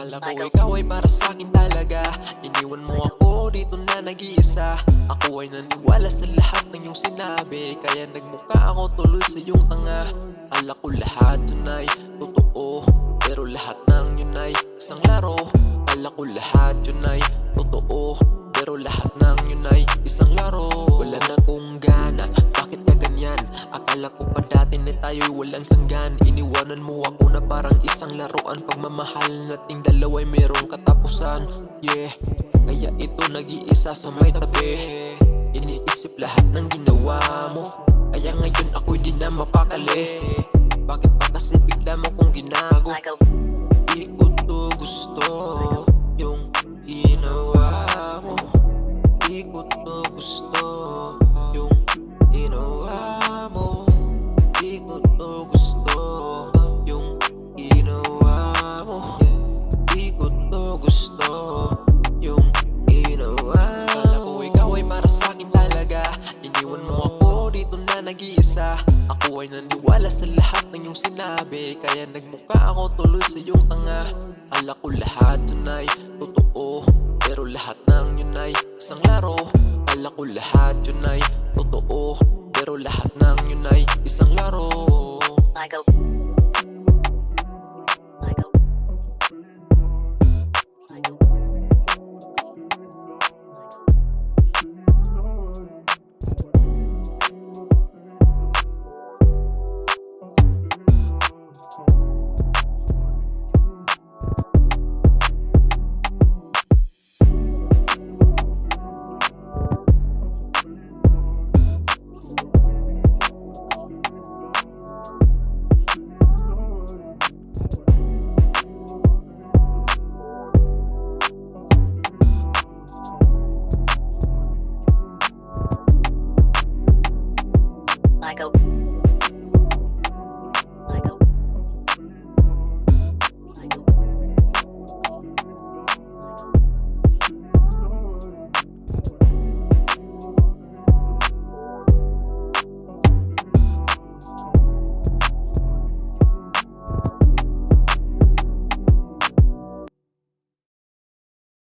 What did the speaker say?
Akala ko ikaw ay para sa'kin talaga. Iniwan mo ako dito na nag-iisa. Ako ay naniwala sa lahat ng iyong sinabi, kaya nagmukha ako tuloy sa iyong tanga. Akala ko lahat yun ay totoo, pero lahat ng yun ay isang laro. Akala ko lahat yun ay totoo, pero lahat ng yun ay isang laro. Wala na kong gana, bakit ka ganyan? Akala ko pa dati na tayo'y walang hanggan. Iniwanan mo ako na parang isang laruan. Pagmamahal nating dalawa'y merong katapusan. Yeah, kaya ito nag-iisa sa may tabi. Iniisip lahat ng ginawa mo, kaya ngayon ako'y di na mapakali. Bakit pa kasi bigla mo kong ginago? Di ko to gusto yung ginawa mo. Di ko to gusto yung ginawa mo. Di ko to gusto yung ginawa mo. Di ko to gusto yung ginawa mo. Akala ko ikaw ay para sa'kin talaga. Iniwan mo ako dito na nag-iisa. Ako ay naniwala sa lahat ng iyong sinabi, kaya nagmukha ako tuloy sa iyong tanga. Akala ko lahat yun ay totoo, pero lahat ng yun ay isang laro. Akala ko lahat yun ay totoo, pero lahat ng yun ay isang laro. Michael.